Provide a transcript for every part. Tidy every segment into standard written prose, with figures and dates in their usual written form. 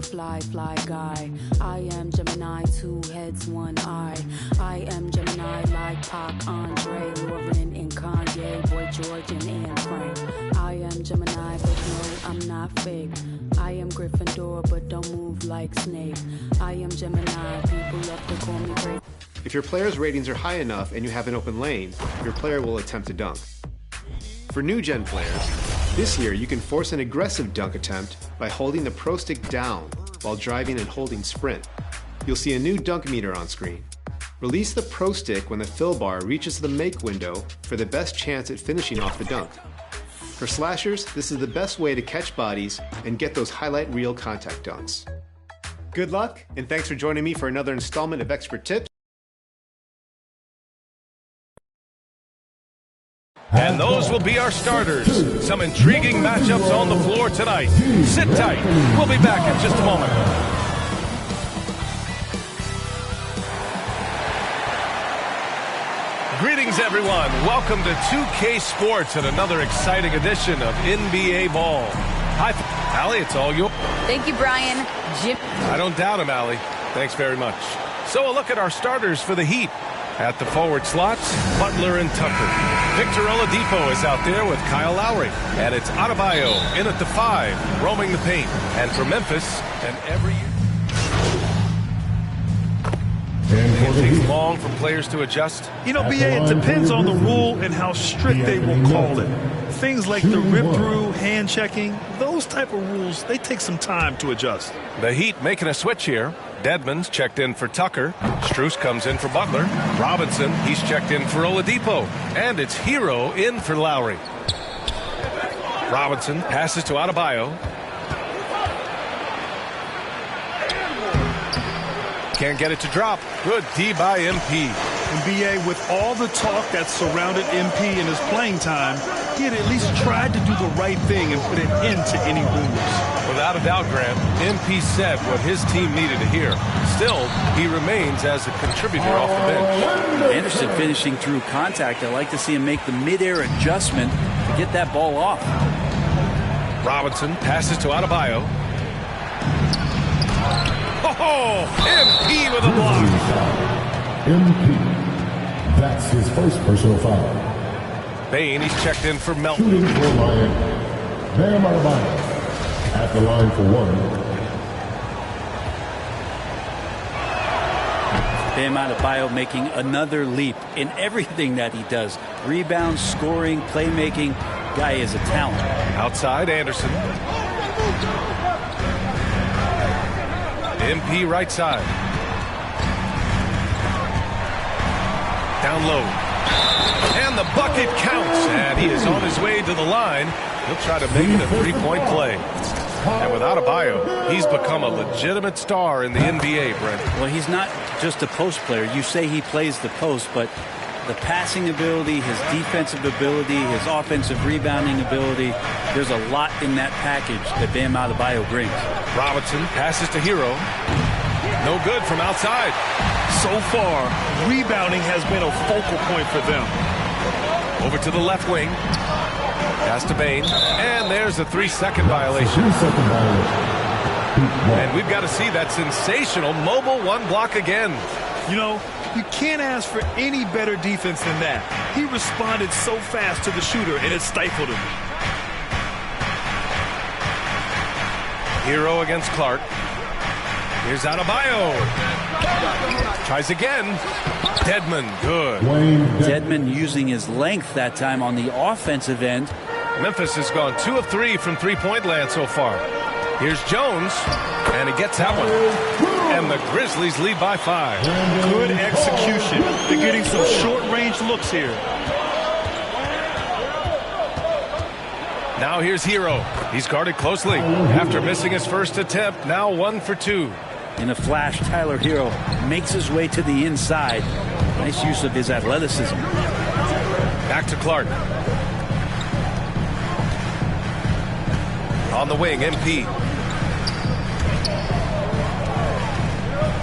fly guy. I am Gemini, 2 heads, 1 eye. I am Gemini like Pac, Andre, Lauren, and Kanye, Boy George, and Anne Frank. I am Gemini, but no, I'm not fake. I am Gryffindor, but don't move like Snape. I am Gemini, people love to call me great. If your player's ratings are high enough and you have an open lane, your player will attempt to dunk. For new gen players, this year you can force an aggressive dunk attempt by holding the pro stick down while driving and holding sprint. You'll see a new dunk meter on screen. Release the pro stick when the fill bar reaches the make window for the best chance at finishing off the dunk. For slashers, this is the best way to catch bodies and get those highlight reel contact dunks. Good luck, and thanks for joining me for another installment of Expert Tips. And those will be our starters. Some intriguing matchups on the floor tonight. Sit tight. We'll be back in just a moment. Greetings, everyone. Welcome to 2K Sports and another exciting edition of NBA Ball. Hi, Allie, it's all yours. Thank you, Brian. Jim. I don't doubt him, Allie. Thanks very much. So a look at our starters for the Heat. At the forward slots, Butler and Tucker. Victor Oladipo is out there with Kyle Lowry. And it's Adebayo in at the 5, roaming the paint. And for Memphis, and every year. It takes long for players to adjust. You know, BA, it depends on the rule and how strict they will call it. Things like the rip-through, hand-checking, those type of rules, they take some time to adjust. The Heat making a switch here. Dedmon's checked in for Tucker. Strus comes in for Butler. Robinson, he's checked in for Oladipo. And it's Hero in for Lowry. Robinson passes to Adebayo. Can't get it to drop. Good D by MP. And BA, with all the talk that surrounded MP in his playing time, he had at least tried to do the right thing and put an end to any rumors. Without a doubt, Grant, MP said what his team needed to hear. Still, he remains as a contributor off the bench. Anderson finishing through contact. I like to see him make the mid-air adjustment to get that ball off. Robinson passes to Adebayo. Oh, MP with a block. MP. That's his first personal foul. Bain, he's checked in for Melton. Shooting for Miami. Bam Adebayo at the line for 1. Bam Adebayo making another leap in everything that he does. Rebounds, scoring, playmaking. Guy is a talent. Outside, Anderson. MP right side. Down low. And the bucket counts. And he is on his way to the line. He'll try to make it a three-point play. And with Adebayo, he's become a legitimate star in the NBA, Brent. Well, he's not just a post player. You say he plays the post, but the passing ability, his defensive ability, his offensive rebounding ability, there's a lot in that package that Bam Adebayo brings. Robinson passes to Hero. No good from outside. So far, rebounding has been a focal point for them. Over to the left wing. Pass to Bain. And there's a 3-second violation. 3-second violation. And we've got to see that sensational mobile one block again. You know, you can't ask for any better defense than that. He responded so fast to the shooter, and it stifled him. Hero against Clark. Here's Adebayo. Tries again. Dedmon, good. Dedmon using his length that time on the offensive end. Memphis has gone 2 of 3 from three-point land so far. Here's Jones, and he gets that one. And the Grizzlies lead by 5. Good execution. They're getting some short-range looks here. Now here's Hero. He's guarded closely. After missing his first attempt, now 1 for 2. In a flash, Tyler Hero makes his way to the inside. Nice use of his athleticism. Back to Clark. On the wing, MP.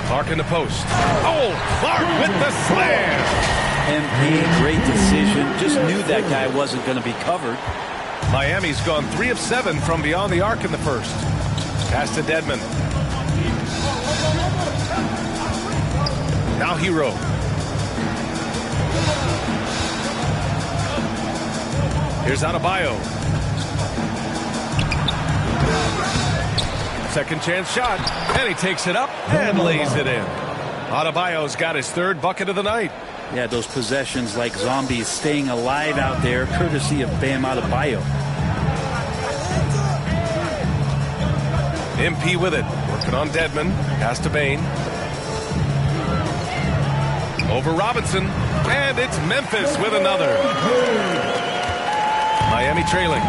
Clark in the post. Oh, Clark with the slam. MP, great decision. Just knew that guy wasn't going to be covered. Miami's gone 3 of 7 from beyond the arc in the first. Pass to Dedmon. Hero. Here's Adebayo. Second chance shot, and he takes it up and lays it in. Adebayo's got his third bucket of the night. Yeah, those possessions like zombies staying alive out there, courtesy of Bam Adebayo. MP with it, working on Dedmon. Pass to Bane. Over Robinson, and it's Memphis with another. Miami trailing.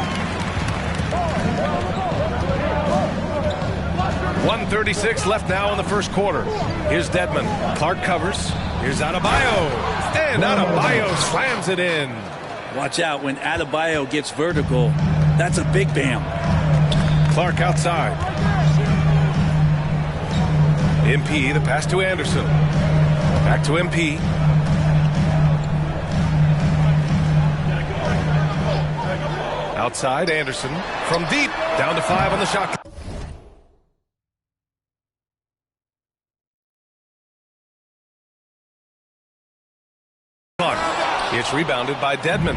1:36 left now in the first quarter. Here's Dedmon. Clark covers. Here's Adebayo. And Adebayo slams it in. Watch out when Adebayo gets vertical. That's a big Bam. Clark outside. MP, the pass to Anderson. Back to MP. Outside, Anderson. From deep, down to 5 on the shot. It's rebounded by Dedmon.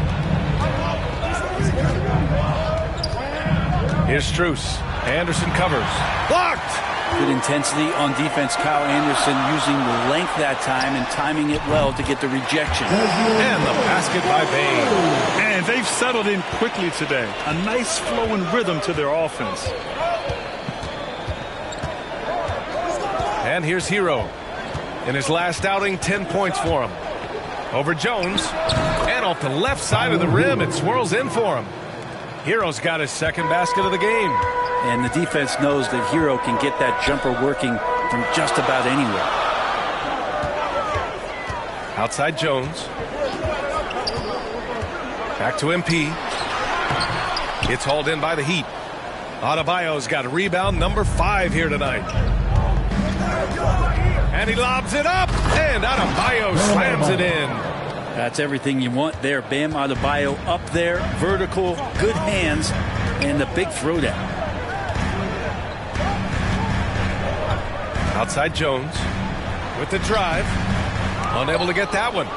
Here's Strus. Anderson covers. Blocked! Good intensity on defense. Kyle Anderson using the length that time and timing it well to get the rejection. And the basket by Bane. And they've settled in quickly today. A nice flowing rhythm to their offense. And here's Hero. In his last outing, 10 points for him. Over Jones. And off the left side of the rim, it swirls in for him. Hero's got his second basket of the game. And the defense knows that Hero can get that jumper working from just about anywhere. Outside Jones. Back to MP. It's hauled in by the Heat. Adebayo's got a rebound, number 5 here tonight. And he lobs it up, and Adebayo slams it in. That's everything you want there. Bam Adebayo up there, vertical, good hands, and the big throwdown. Outside Jones with the drive. Unable to get that one.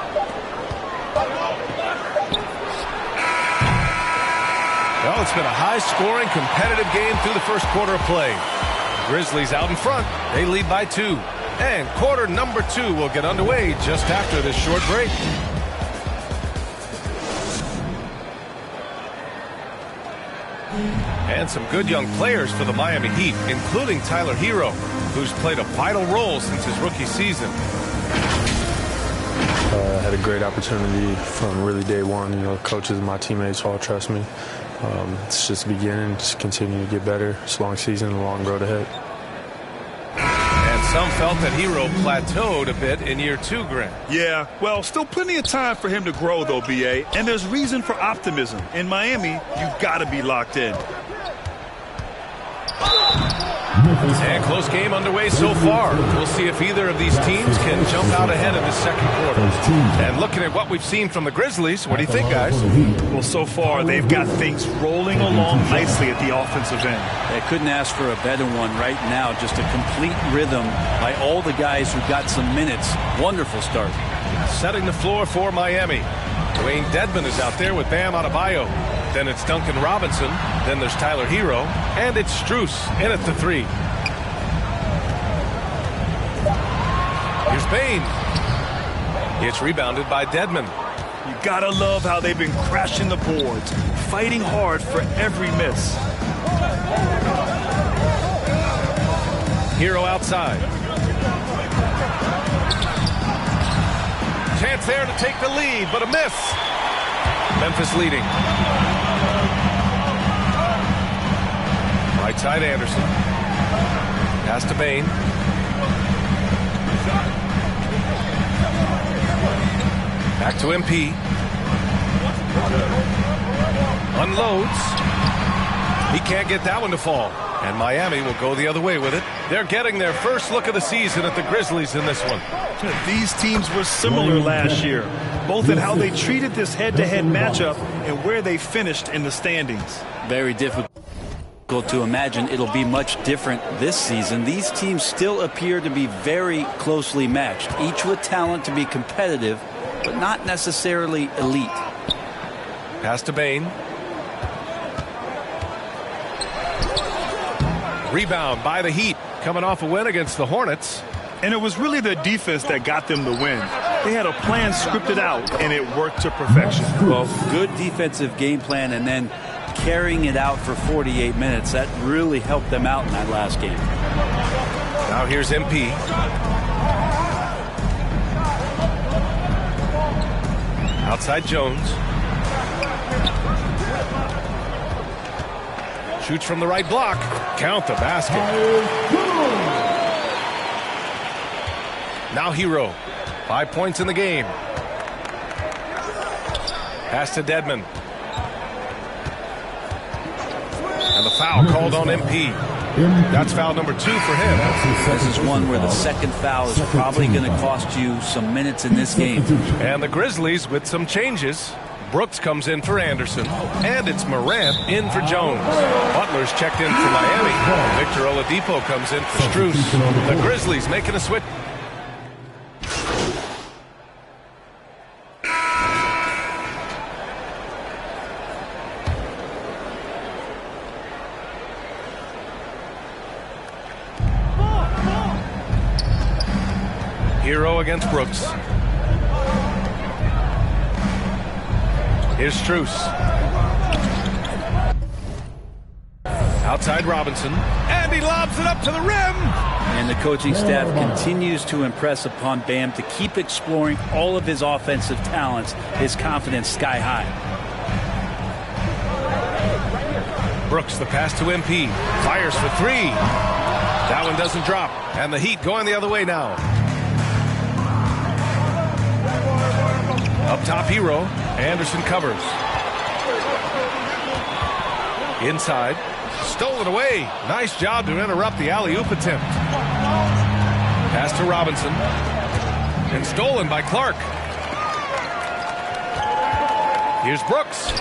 Well, it's been a high-scoring, competitive game through the first quarter of play. Grizzlies out in front. They lead by 2. And quarter number 2 will get underway just after this short break. And some good young players for the Miami Heat, including Tyler Hero, who's played a vital role since his rookie season. I had a great opportunity from really day one. You know, coaches and my teammates all trust me. It's just the beginning, just continue to get better. It's a long season, a long road ahead. And some felt that Hero plateaued a bit in year 2, Grant. Yeah, well, still plenty of time for him to grow, though, B.A., and there's reason for optimism. In Miami, you've got to be locked in. And close game underway so far. We'll see if either of these teams can jump out ahead in the second quarter. And looking at what we've seen from the Grizzlies, what do you think, guys? Well, so far, they've got things rolling along nicely at the offensive end. They couldn't ask for a better one right now. Just a complete rhythm by all the guys who got some minutes. Wonderful start. Setting the floor for Miami. Dwayne Dedmon is out there with Bam Adebayo. Then it's Duncan Robinson. Then there's Tyler Hero. And it's Strus in at the 3. Here's Bane. It's rebounded by Dedmon. You gotta love how they've been crashing the boards, fighting hard for every miss. Hero outside. Chance there to take the lead, but a miss. Memphis leading. Right side Anderson. Pass to Bane. Back to MP. Unloads. He can't get that one to fall. And Miami will go the other way with it. They're getting their first look of the season at the Grizzlies in this one. These teams were similar last year, both in how they treated this head-to-head matchup and where they finished in the standings. Very difficult. To imagine it'll be much different this season. These teams still appear to be very closely matched, each with talent to be competitive, but not necessarily elite. Pass to Bain. Rebound by the Heat, coming off a win against the Hornets. And it was really their defense that got them the win. They had a plan scripted out, and it worked to perfection. Well, good defensive game plan, and then carrying it out for 48 minutes. That really helped them out in that last game. Now here's MP. Outside Jones. Shoots from the right block. Count the basket. Now Hero. 5 points in the game. Pass to Dedmon. And the foul called on MP. That's foul number 2 for him. This is one where the second foul is probably going to cost you some minutes in this game. And the Grizzlies with some changes. Brooks comes in for Anderson, and it's Morant in for Jones. Butler's checked in for Miami. Victor Oladipo comes in for Strus. The Grizzlies making a switch. Hero against Brooks. Here's Strus. Outside Robinson. And he lobs it up to the rim. And the coaching staff continues to impress upon Bam to keep exploring all of his offensive talents, his confidence sky high. Brooks, the pass to MP. Fires for 3. That one doesn't drop. And the Heat going the other way now. Up top, Hero. Anderson covers. Inside. Stolen away. Nice job to interrupt the alley-oop attempt. Pass to Robinson. And stolen by Clark. Here's Brooks.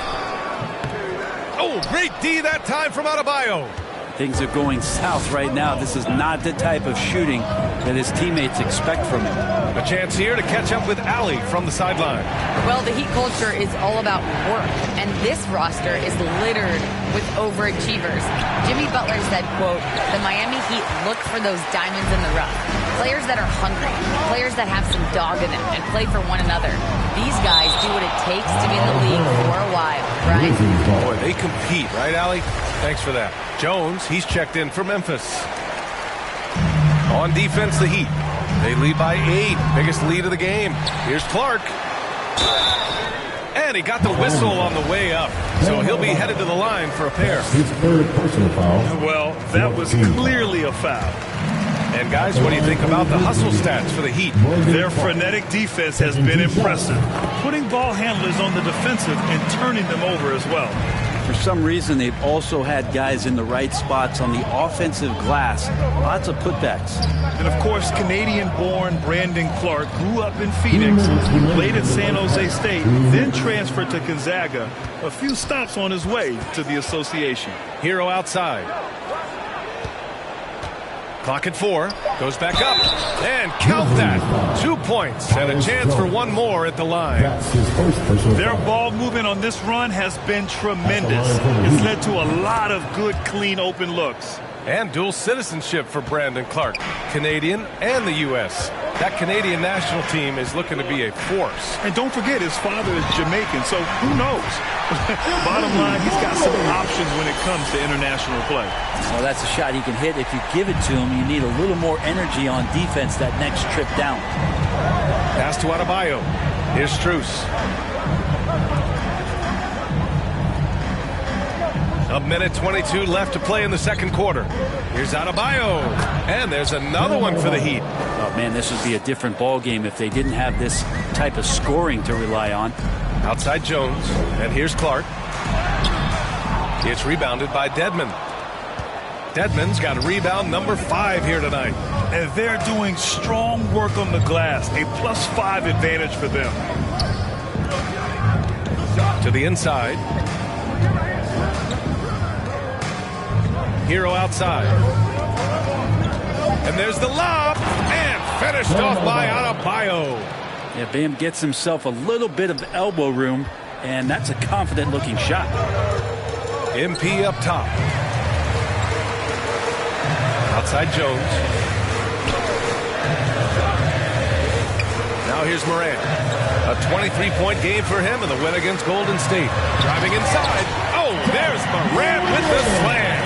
Oh, great D that time from Adebayo. Things are going south right now. This is not the type of shooting that his teammates expect from him. A chance here to catch up with Allie from the sideline. Well, the Heat culture is all about work, and this roster is littered with overachievers. Jimmy Butler said, quote, "The Miami Heat look for those diamonds in the rough. Players that are hungry, players that have some dog in them and play for one another. These guys do what it takes to be in the league for a while." Right? Boy, they compete, right, Allie? Thanks for that. Jones, he's checked in for Memphis. On defense, the Heat. They lead by 8. Biggest lead of the game. Here's Clark. And he got the whistle on the way up. So he'll be headed to the line for a pair. His third personal foul. Well, that was clearly a foul. And guys, what do you think about the hustle stats for the Heat? Their frenetic defense has been impressive, putting ball handlers on the defensive and turning them over as well. For some reason, they've also had guys in the right spots on the offensive glass. Lots of putbacks. And, of course, Canadian-born Brandon Clark grew up in Phoenix, played at San Jose State, then transferred to Gonzaga. A few stops on his way to the association. Hero outside. Clock at 4. Goes back up. And count that. 2 points and a chance for one more at the line. Their ball movement on this run has been tremendous. It's led to a lot of good, clean, open looks. And dual citizenship for Brandon Clark. Canadian and the U.S. That Canadian national team is looking to be a force. And don't forget, his father is Jamaican, so who knows? Bottom line, he's got some options when it comes to international play. Well, that's a shot he can hit. If you give it to him, you need a little more energy on defense that next trip down. Pass to Adebayo. Here's Strus. A minute 22 left to play in the second quarter. Here's Adebayo. And there's another one for the Heat. Oh, man, this would be a different ball game if they didn't have this type of scoring to rely on. Outside Jones. And here's Clark. It's rebounded by Dedmon. Dedmon's got a rebound number 5 here tonight. And they're doing strong work on the glass. A +5 advantage for them. To the inside. Hero outside. And there's the lob. And finished off by Adebayo. Yeah, Bam gets himself a little bit of elbow room, and that's a confident-looking shot. MP up top. Outside Jones. Now here's Morant. A 23-point game for him in the win against Golden State. Driving inside. Oh, there's Morant with the slam.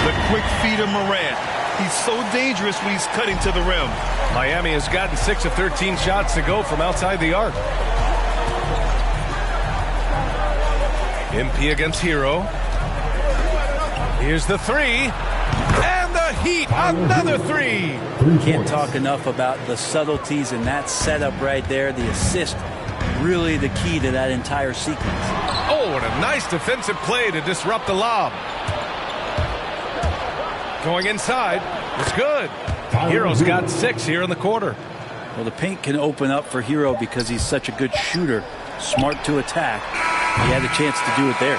The quick feed of Morant. He's so dangerous when he's cutting to the rim. Miami has gotten 6 of 13 shots to go from outside the arc. MP against Hero. Here's the three. And the Heat, another three. Can't talk enough about the subtleties in that setup right there. The assist, really the key to that entire sequence. Oh, and a nice defensive play to disrupt the lob. Going inside. It's good. Hero's got 6 here in the quarter. Well, the paint can open up for Hero because he's such a good shooter. Smart to attack. He had a chance to do it there.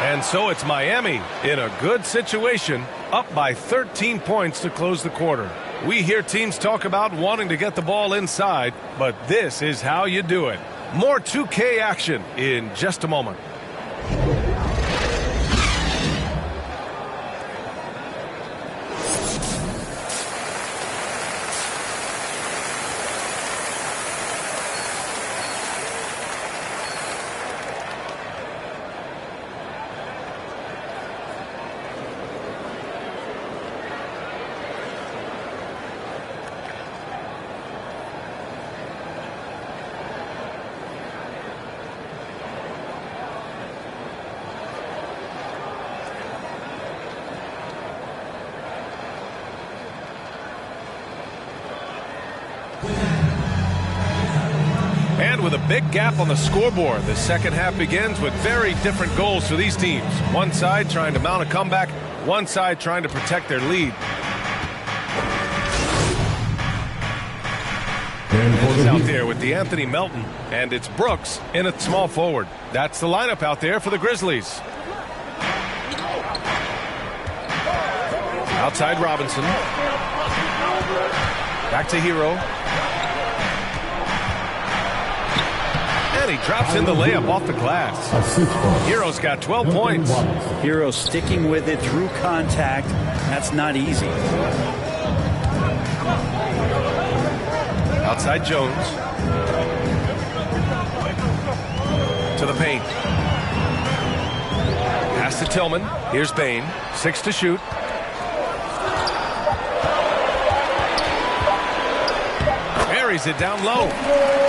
And so it's Miami in a good situation, up by 13 points to close the quarter. We hear teams talk about wanting to get the ball inside, but this is how you do it. More 2K action in just a moment. And with a big gap on the scoreboard, the second half begins with very different goals for these teams. One side trying to mount a comeback, one side trying to protect their lead. It's out there with DeAnthony Melton, and it's Brooks in at small forward. That's the lineup out there for the Grizzlies. Outside Robinson. Back to Hero. And he drops in the layup off the glass. Hero's got 12 points. Hero sticking with it through contact. That's not easy. Outside Jones. To the paint. Pass to Tillman. Here's Bane. 6 to shoot. Buries it down low.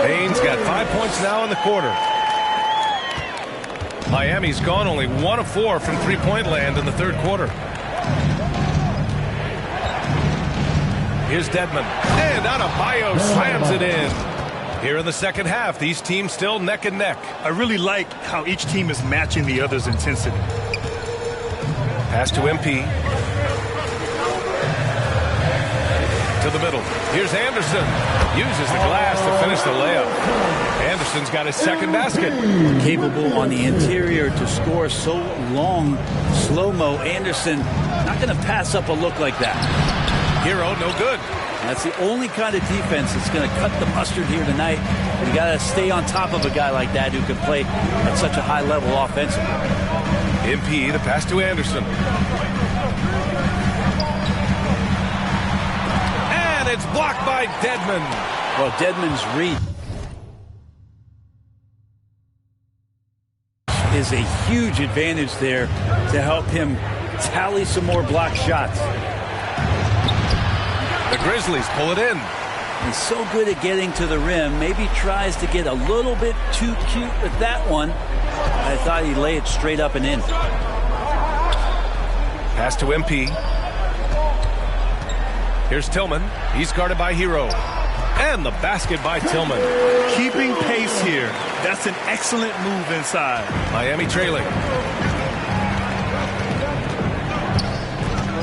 Bane's got 5 points now in the quarter. Miami's gone only 1 of 4 from three-point land in the third quarter. Here's Dedmon. And Adebayo slams it in. Here in the second half, these teams still neck and neck. I really like how each team is matching the other's intensity. Pass to MP. To the middle. Here's Anderson. Uses the glass to finish the layup. Anderson's got his second basket. Capable on the interior to score so long. Slow-mo. Anderson not going to pass up a look like that. Hero, no good. That's the only kind of defense that's going to cut the mustard here tonight. You got to stay on top of a guy like that who can play at such a high level offensively. MP, the pass to Anderson. And it's blocked by Dedmon. Well, Dedmon's read is a huge advantage there to help him tally some more block shots. The Grizzlies pull it in. He's so good at getting to the rim. Maybe tries to get a little bit too cute with that one. I thought he'd lay it straight up and in. Pass to MP. Here's Tillman. He's guarded by Hero. And the basket by Tillman. Keeping pace here. That's an excellent move inside. Miami trailing.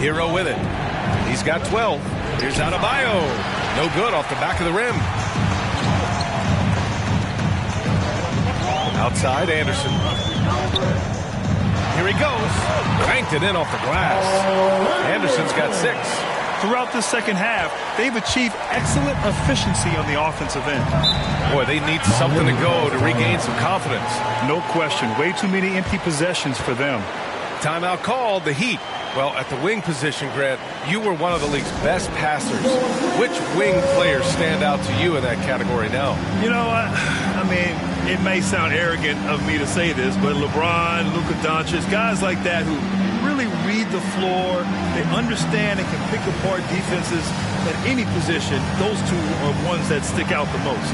Hero with it. He's got 12. Here's Adebayo. No good off the back of the rim. Outside Anderson. Here he goes. Banked it in off the glass. Anderson's got 6. Throughout the second half, they've achieved excellent efficiency on the offensive end. Boy, they need something to go to regain some confidence. No question. Way too many empty possessions for them. Timeout called, the Heat. Well, at the wing position, Grant, you were one of the league's best passers. Which wing players stand out to you in that category now? You know, I mean, it may sound arrogant of me to say this, but LeBron, Luka Doncic, guys like that who really read the floor, they understand and can pick apart defenses at any position, those two are ones that stick out the most.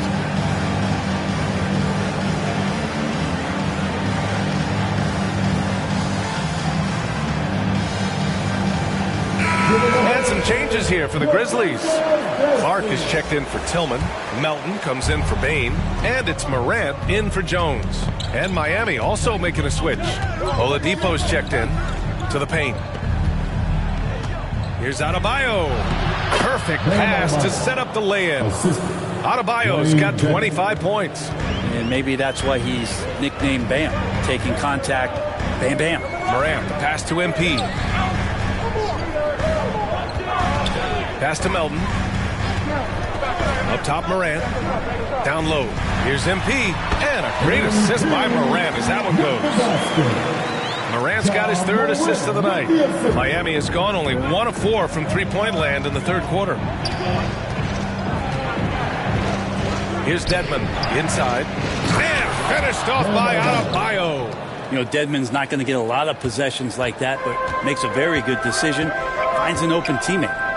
And some changes here for the Grizzlies. Clark is checked in for Tillman. Melton comes in for Bain. And it's Morant in for Jones. And Miami also making a switch. Oladipo's checked in to the paint. Here's Adebayo. Perfect pass to set up the lay-in. Adebayo's got 25 points. And maybe that's why he's nicknamed Bam. Taking contact, bam, bam. Morant, the pass to MP. Pass to Melton. Up top, Morant. Down low. Here's MP. And a great assist by Morant as that one goes. Morant's got his 3rd assist of the night. Miami has gone only 1 of 4 from three-point land in the 3rd quarter. Here's Dedmon inside. And finished off by Adebayo. You know, Dedmon's not going to get a lot of possessions like that, but makes a very good decision. Finds an open teammate.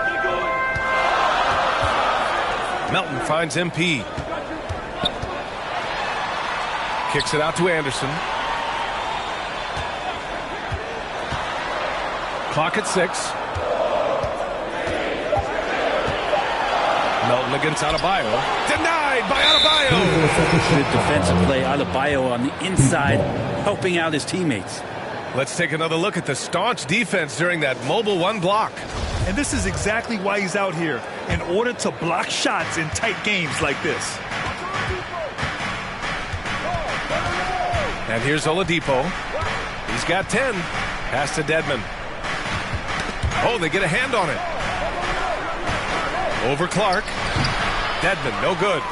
Melton finds MP. Kicks it out to Anderson. Clock at 6. Melton against Adebayo. Denied by Adebayo. Good defensive play. Adebayo on the inside, helping out his teammates. Let's take another look at the staunch defense during that mobile 1 block. And this is exactly why he's out here, in order to block shots in tight games like this. And here's Oladipo. He's got 10. Pass to Dedmon. Oh, they get a hand on it. Over Clark. Dedmon, no good.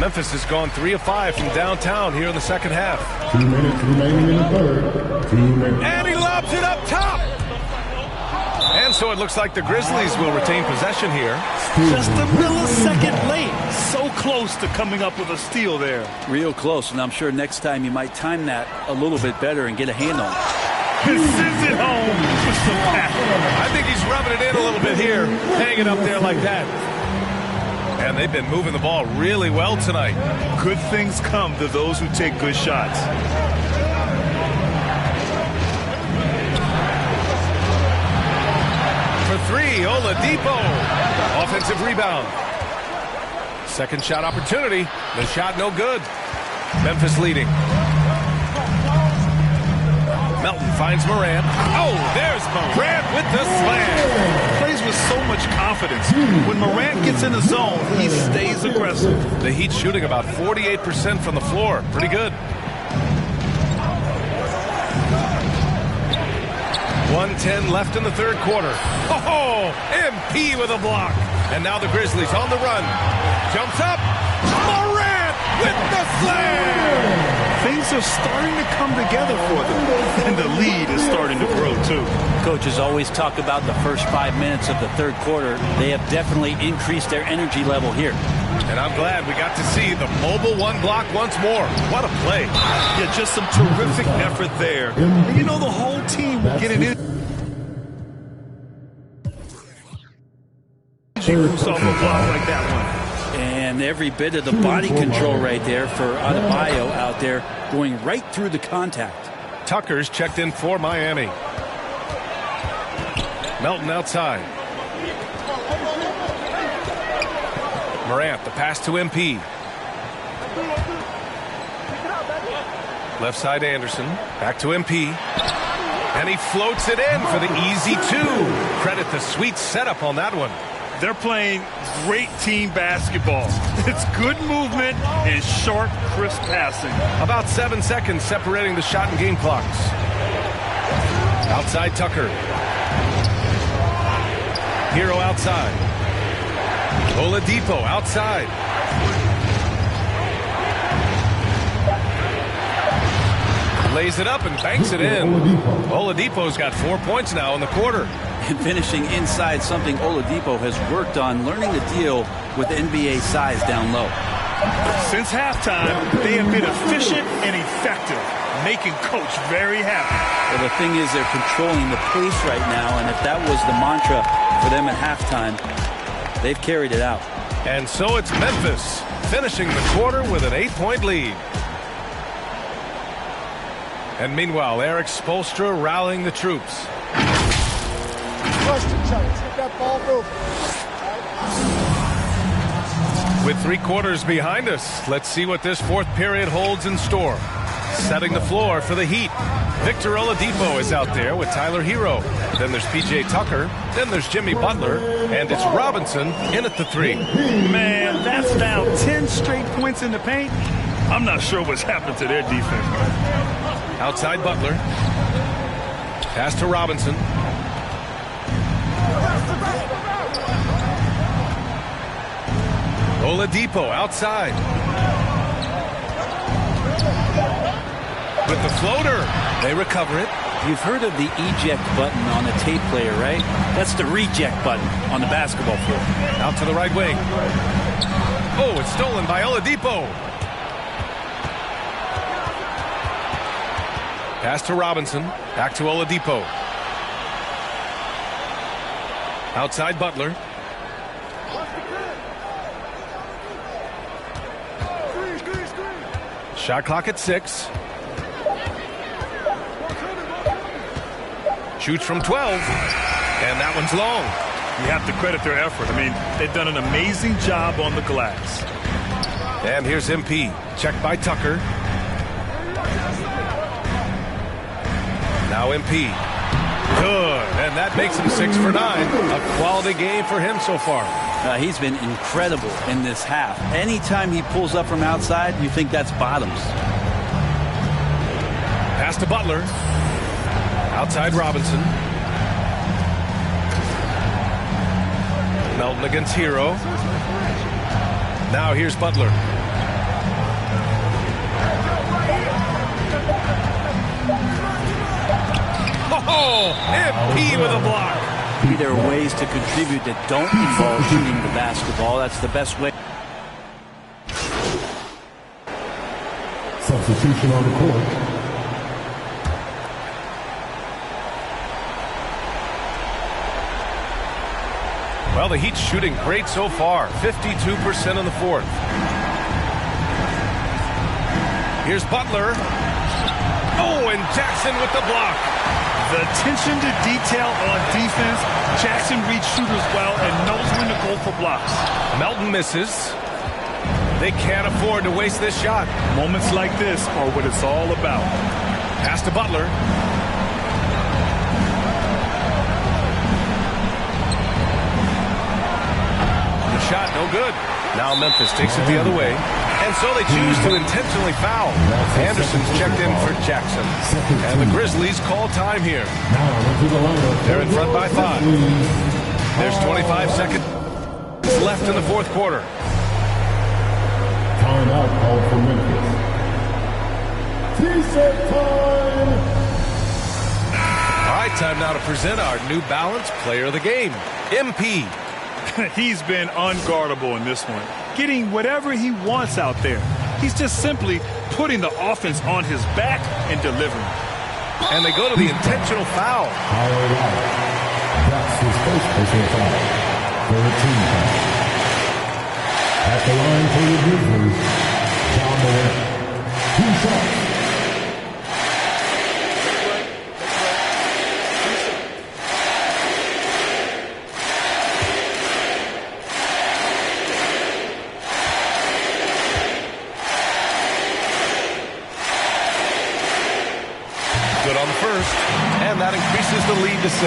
Memphis has gone 3 of 5 from downtown here in the second half. 2 minutes remaining in the third. 2 minutes. And he lobs it up top. And so it looks like the Grizzlies will retain possession here. Just a millisecond late. So close to coming up with a steal there. Real close, and I'm sure next time you might time that a little bit better and get a hand on it. He sends it home with some pass. I think he's rubbing it in a little bit here, hanging up there like that. And they've been moving the ball really well tonight. Good things come to those who take good shots. For 3, Oladipo. Offensive rebound. Second shot opportunity. The shot no good. Memphis leading. Melton finds Morant. Oh, there's Morant with the slam. Plays with so much confidence. When Morant gets in the zone, he stays aggressive. The Heat shooting about 48% from the floor. Pretty good. 1:10 left in the 3rd quarter. Oh, MP with a block. And now the Grizzlies on the run. Jumps up. Morant with the slam. Things are starting to come together for them. And the lead is starting to grow, too. Coaches always talk about the first 5 minutes of the 3rd quarter. They have definitely increased their energy level here. And I'm glad we got to see the mobile 1 block once more. What a play. Yeah, just some terrific effort there. And you know, the whole team will get it in. Off a block like that one. And every bit of the body control right there for Adebayo out there, going right through the contact. Tucker's checked in for Miami. Melton outside. Morant, the pass to MP. Left side Anderson. Back to MP. And he floats it in for the easy 2. Credit the sweet setup on that one. They're playing great team basketball. It's good movement and sharp, crisp passing. About 7 seconds separating the shot and game clocks. Outside Tucker. Hero outside. Oladipo outside. Lays it up and banks it in. Oladipo's got 4 points now in the quarter. And finishing inside, something Oladipo has worked on, learning to deal with NBA size down low. Since halftime, they have been efficient and effective, making Coach very happy. Well, the thing is, they're controlling the pace right now, and if that was the mantra for them at halftime, they've carried it out. And so it's Memphis finishing the quarter with an 8-point lead. And meanwhile, Eric Spoelstra rallying the troops. With 3 quarters behind us, let's see what this fourth period holds in store. Setting the floor for the Heat. Victor Oladipo is out there with Tyler Hero. Then there's P.J. Tucker. Then there's Jimmy Butler. And it's Robinson in at the 3. Man, that's now 10 straight points in the paint. I'm not sure what's happened to their defense. Outside Butler. Pass to Robinson. Oladipo outside. With the floater. They recover it. You've heard of the eject button on a tape player, right? That's the reject button on the basketball floor. Out to the right wing. Oh, it's stolen by Oladipo. Pass to Robinson. Back to Oladipo. Outside Butler. Shot clock at 6. Shoots from 12. And that one's long. You have to credit their effort. I mean, they've done an amazing job on the glass. And here's MP. Checked by Tucker. Now MP. Good. And that makes him 6 for 9. A quality game for him so far. He's been incredible in this half. Anytime he pulls up from outside, you think that's bottoms. Pass to Butler. Outside Robinson. Melton against Hero. Now here's Butler. Oh, MP with a block. There are ways to contribute that don't involve shooting the basketball. That's the best way. Substitution on the court. Well, the Heat's shooting great so far. 52% in the fourth. Here's Butler. Oh, and Jackson with the block. The attention to detail on defense. Jackson reads shooters well and knows when to go for blocks. Melton misses. They can't afford to waste this shot. Moments like this are what it's all about. Pass to Butler. The shot, no good. Now Memphis takes it the other way. And so they choose to intentionally foul. Anderson's checked in for Jackson. And the Grizzlies call time here. They're in front by 5. There's 25 seconds left in the fourth quarter. Timeout called for Memphis. Reset time. All right, time now to present our New Balance Player of the Game, MP. He's been unguardable in this one, getting whatever he wants out there. He's just simply putting the offense on his back and delivering. And they go to the intentional foul. That's his first personal foul. For a team foul. At the line for the Grizzlies, John Morant. 2 shots. And that increases the lead to 6.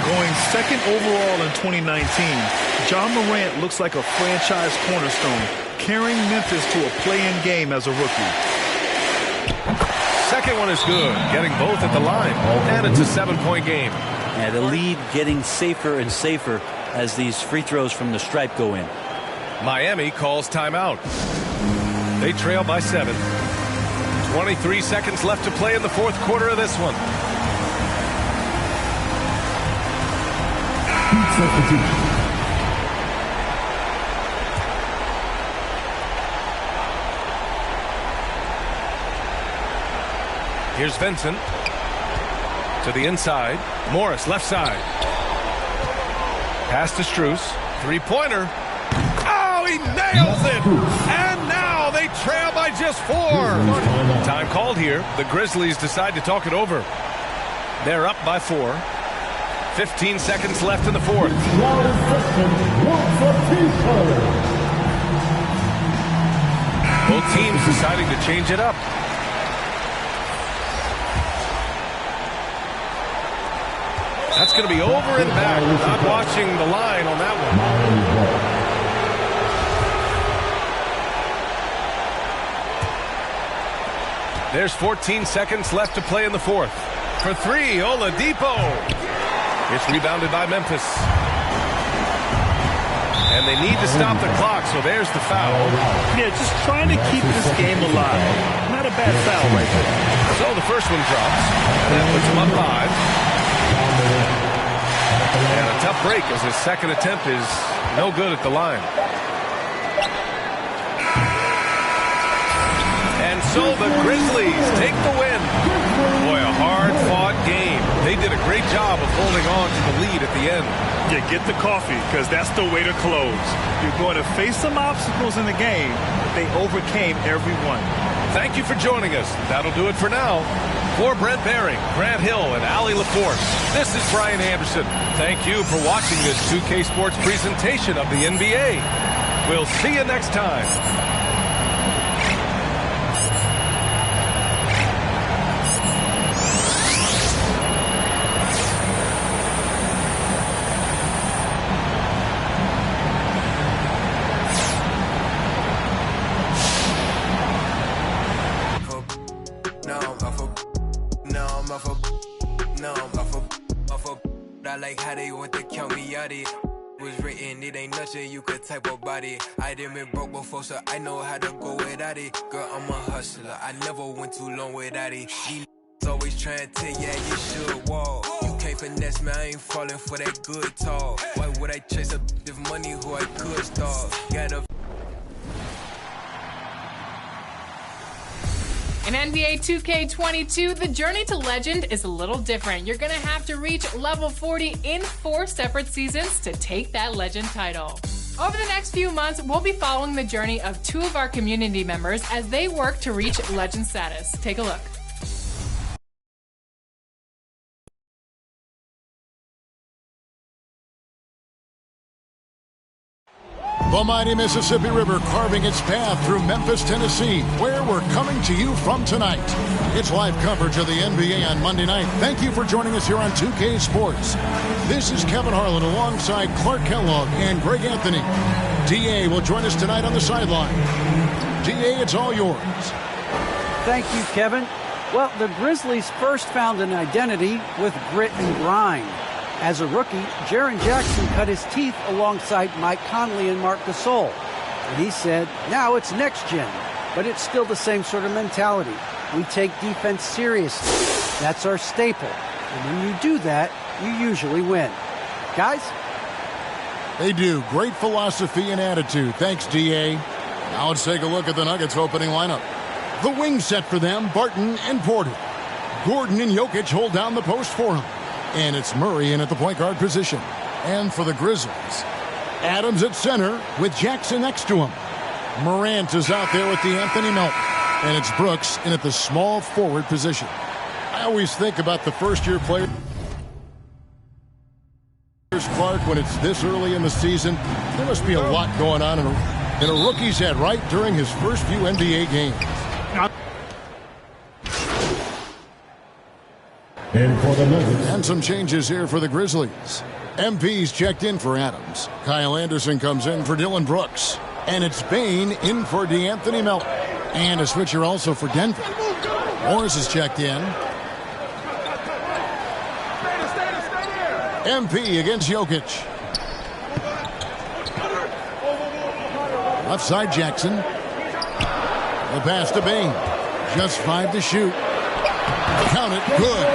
Going second overall in 2019, John Morant looks like a franchise cornerstone, carrying Memphis to a play-in game as a rookie. second one is good, getting both at the line. And it's a 7-point game. Yeah, the lead getting safer and safer as these free throws from the stripe go in. Miami calls timeout. They trail by 7. 23 seconds left to play in the fourth quarter of this one. Here's Vincent to the inside. Morris left side. Pass to Strus. Three-pointer. Oh, he nails it! And now they trail by just 4. Time called here. The Grizzlies decide to talk it over. They're up by 4. 15 seconds left in the fourth. Both teams deciding to change it up. That's going to be over and back. Not watching the line on that one. There's 14 seconds left to play in the fourth. For 3, Oladipo. It's rebounded by Memphis. And they need to stop the clock, so there's the foul. Yeah, just trying to keep this game alive. Not a bad foul right there. So the first one drops. That puts him up 5. And a tough break as his second attempt is no good at the line. And so the Grizzlies take the win. Boy, a hard-fought game. They did a great job of holding on to the lead at the end. Yeah, get the coffee, because that's the way to close. You're going to face some obstacles in the game, but they overcame every one. Thank you for joining us. That'll do it for now. For Brent Baring, Grant Hill, and Allie LaForce, this is Brian Anderson. Thank you for watching this 2K Sports presentation of the NBA. We'll see you next time. I like how they want to count me out it. Was written, it ain't nothing you could type about it. I done been broke before, so I know how to go without it. Girl, I'm a hustler, I never went too long without it. These always trying to tell you you should walk. You can't finesse me, I ain't falling for that good talk. Why would I chase up this money who I could start? Gotta In NBA 2K22, the journey to legend is a little different. You're going to have to reach level 40 in 4 separate seasons to take that legend title. Over the next few months, we'll be following the journey of 2 of our community members as they work to reach legend status. Take a look. The mighty Mississippi River carving its path through Memphis, Tennessee, where we're coming to you from tonight. It's live coverage of the NBA on Monday night. Thank you for joining us here on 2K Sports. This is Kevin Harlan alongside Clark Kellogg and Greg Anthony. DA will join us tonight on the sideline. DA, it's all yours. Thank you, Kevin. Well, the Grizzlies first found an identity with grit and grind. As a rookie, Jaren Jackson cut his teeth alongside Mike Conley and Marc Gasol. And he said, now it's next gen, but it's still the same sort of mentality. We take defense seriously. That's our staple. And when you do that, you usually win. Guys? They do. Great philosophy and attitude. Thanks, DA. Now let's take a look at the Nuggets opening lineup. The wing set for them, Barton and Porter. Gordon and Jokic hold down the post for him. And it's Murray in at the point guard position. And for the Grizzlies, Adams at center with Jackson next to him. Morant is out there with the Anthony Melt. And it's Brooks in at the small forward position. I always think about the first-year players, Clark, when it's this early in the season. There must be a lot going on in a rookie's head right during his first few NBA games. And some changes here for the Grizzlies. MP's checked in for Adams. Kyle Anderson comes in for Dylan Brooks. And it's Bane in for DeAnthony Melton. And a switcher also for Denver. Morris is checked in. MP against Jokic. Left side Jackson. The pass to Bain. Just 5 to shoot. Count it. Good.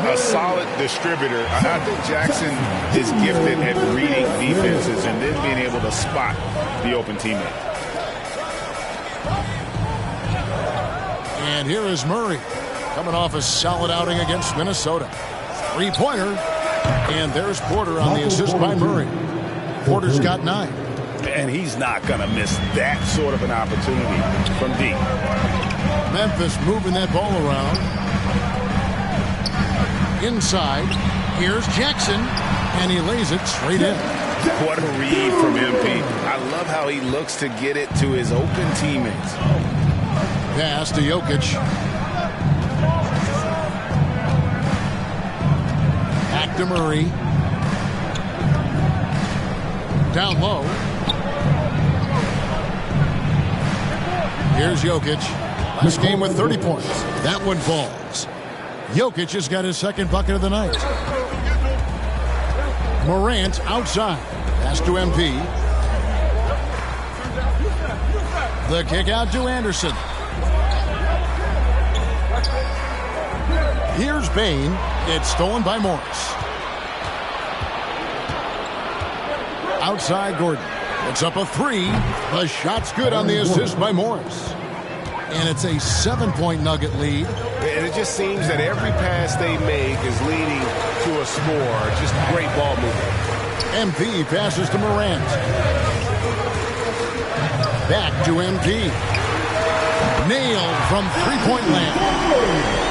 A solid distributor. I think Jackson is gifted at reading defenses and then being able to spot the open teammate. And here is Murray coming off a solid outing against Minnesota. 3-pointer. And there's Porter on the assist by Murray. Porter's got 9. And he's not going to miss that sort of an opportunity from deep. Memphis moving that ball around. Inside. Here's Jackson. And he lays it straight in. What a read from MP. I love how he looks to get it to his open teammates. Pass to Jokic. Back to Murray. Down low. Here's Jokic. Last game with 30 points. That one falls. Jokic has got his second bucket of the night. Morant outside. Pass to MP. The kick out to Anderson. Here's Bain. It's stolen by Morris. Outside Gordon. It's up a 3. The shot's good on the assist by Morris. And it's a 7-point Nugget lead. And it just seems that every pass they make is leading to a score. Just great ball movement. MP passes to Morant. Back to MP. Nailed from 3-point land.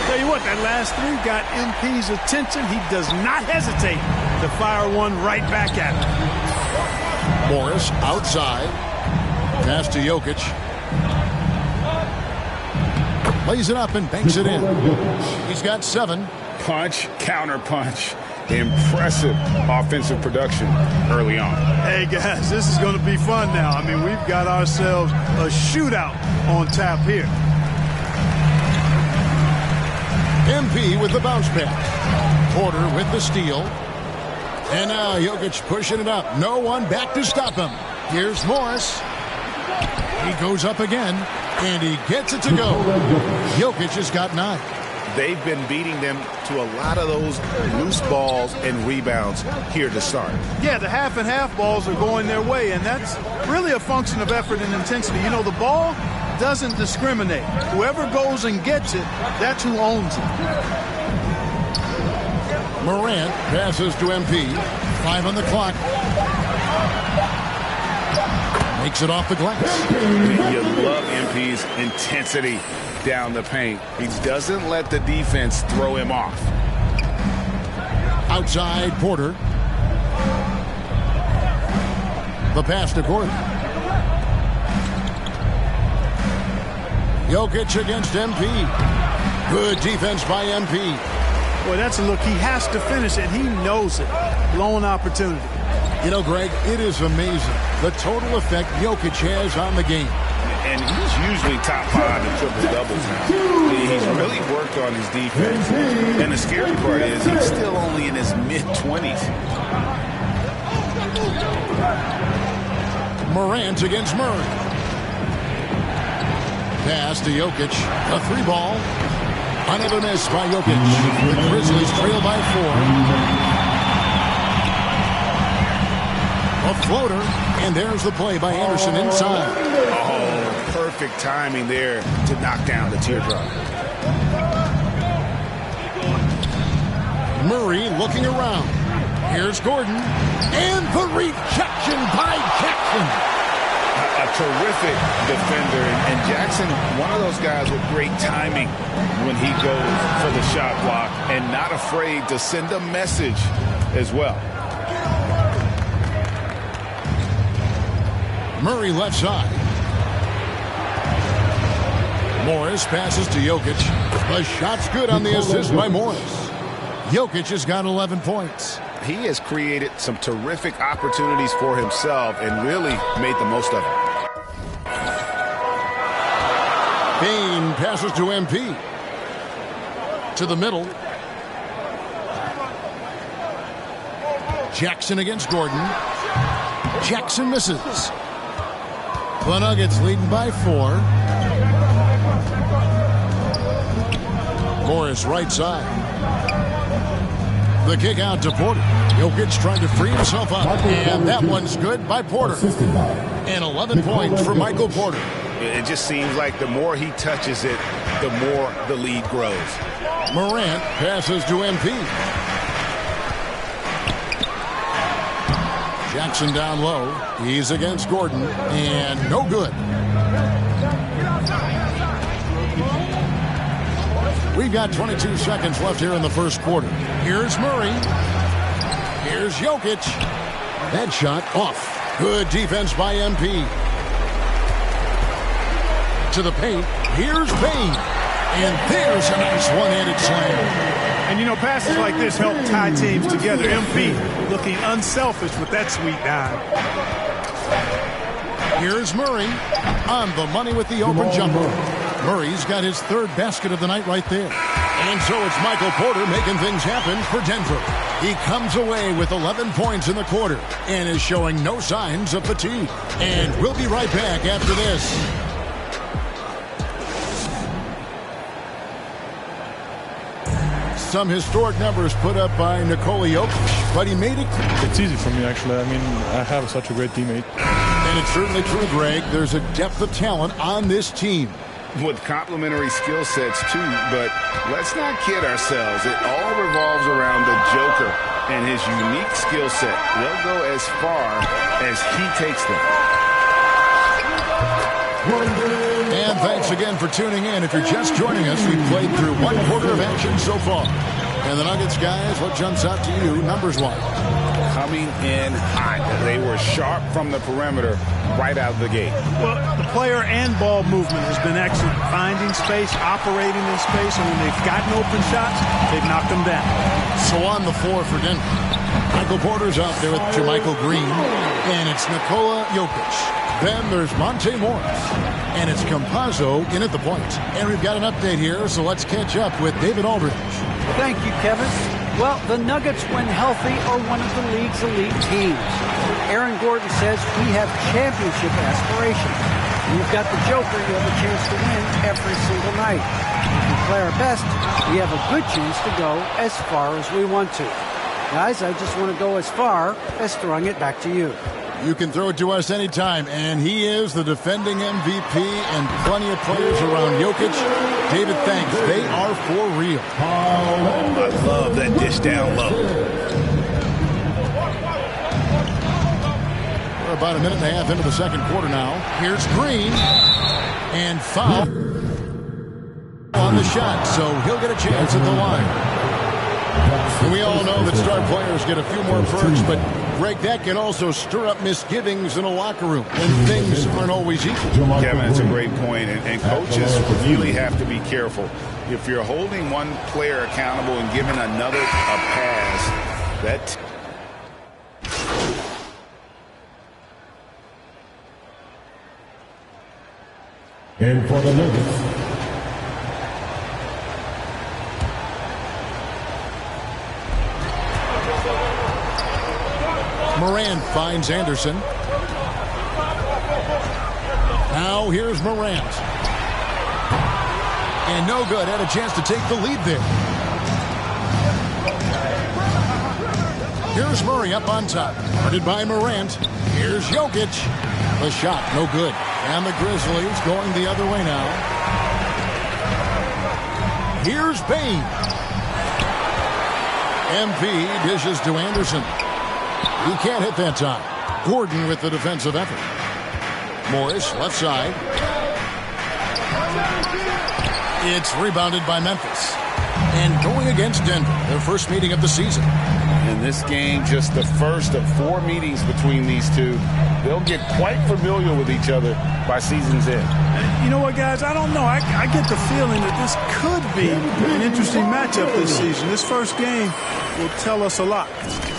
Tell you what, that last 3 got MP's attention. He does not hesitate to fire one right back at him. Morris outside. Pass to Jokic. Lays it up and banks it in. He's got 7. Punch, counter punch. Impressive offensive production early on. Hey, guys, this is going to be fun now. I mean, we've got ourselves a shootout on tap here. MP with the bounce pass. Porter with the steal. And now Jokic pushing it up. No one back to stop him. Here's Morris. He goes up again, and he gets it to go. Jokic has got 9. They've been beating them to a lot of those loose balls and rebounds here to start. Yeah, the half and half balls are going their way, and that's really a function of effort and intensity. You know, the ball doesn't discriminate. Whoever goes and gets it, that's who owns it. Morant passes to MP. 5 on the clock. Makes it off the glass. You love MP's intensity down the paint. He doesn't let the defense throw him off. Outside Porter. The pass to Gordon. Jokic against MP. Good defense by MP. Boy, that's a look. He has to finish it. He knows it. Blown opportunity. You know, Greg, it is amazing the total effect Jokic has on the game. And he's usually top 5 in triple-doubles now. He's really worked on his defense. And the scary part is he's still only in his mid-20s. Morant against Murray. Pass to Jokic. A 3-ball. Another miss by Jokic. The Grizzlies trail by 4. A floater, and there's the play by Anderson inside. Oh, perfect timing there to knock down the teardrop. Murray looking around. Here's Gordon, and the rejection by Jackson. A terrific defender, and Jackson, one of those guys with great timing when he goes for the shot block and not afraid to send a message as well. Murray left side. Morris passes to Jokic. The shot's good on the assist by Morris. Jokic has got 11 points. He has created some terrific opportunities for himself and really made the most of it. Bain passes to MP. To the middle. Jackson against Gordon. Jackson misses. The Nuggets leading by 4. Morris right side. The kick out to Porter. Jokic trying to free himself up. And that one's good by Porter. And 11 points for Michael Porter. It just seems like the more he touches it, the more the lead grows. Morant passes to MP. Jackson down low. He's against Gordon. And no good. We've got 22 seconds left here in the first quarter. Here's Murray. Here's Jokic. That shot off. Good defense by MP. To the paint. Here's Bain. And there's a nice one-handed slam. And, you know, passes like this help tie teams together. MP looking unselfish with that sweet dive. Here's Murray on the money with the open jumper. Murray's got his 3rd basket of the night right there. And so it's Michael Porter making things happen for Denver. He comes away with 11 points in the quarter and is showing no signs of fatigue. And we'll be right back after this. Some historic numbers put up by Nikola Jokic, but he made it. It's easy for me, actually. I mean, I have such a great teammate. And it's certainly true, Greg. There's a depth of talent on this team. With complementary skill sets, too. But let's not kid ourselves. It all revolves around the Joker and his unique skill set. They'll go as far as he takes them. And thanks again for tuning in. If you're just joining us, we've played through 1 quarter of action so far. And the Nuggets, guys, what jumps out to you numbers-wise? Coming in hot. They were sharp from the perimeter right out of the gate. Well, the player and ball movement has been excellent. Finding space, operating in space, and when they've gotten open shots, they've knocked them down. So on the floor for Denver, Michael Porter's out there with Jermichael Green, and it's Nikola Jokic. Then there's Monte Morris, and it's Campazzo in at the point. And we've got an update here, so let's catch up with David Aldridge. Thank you, Kevin. Well, the Nuggets, when healthy, are one of the league's elite teams. Aaron Gordon says we have championship aspirations. You've got the Joker, you have a chance to win every single night. If we play our best, we have a good chance to go as far as we want to. Guys, I just want to go as far as throwing it back to you. You can throw it to us anytime, and he is the defending MVP and plenty of players around Jokic. David, thanks. They are for real. I love that dish down low. We're about a minute and a half into the second quarter now. Here's Green, and foul on the shot, so he'll get a chance at the line. And we all know that star players get a few more perks, but Greg, that can also stir up misgivings in a locker room when things aren't always equal. Kevin, it's a great point, and coaches really have to be careful. If you're holding one player accountable and giving another a pass, that... And for the Nuggets, Morant finds Anderson. Now here's Morant. And no good. Had a chance to take the lead there. Here's Murray up on top. Guarded by Morant. Here's Jokic. The shot, no good. And the Grizzlies going the other way now. Here's Bain. MP dishes to Anderson. He can't hit that time. Gordon with the defensive effort. Morris, left side. It's rebounded by Memphis. And going against Denver, their first meeting of the season. In this game, just the first of 4 meetings between these two. They'll get quite familiar with each other by season's end. You know what, guys? I don't know. I get the feeling that this could be an interesting matchup this season. This first game will tell us a lot.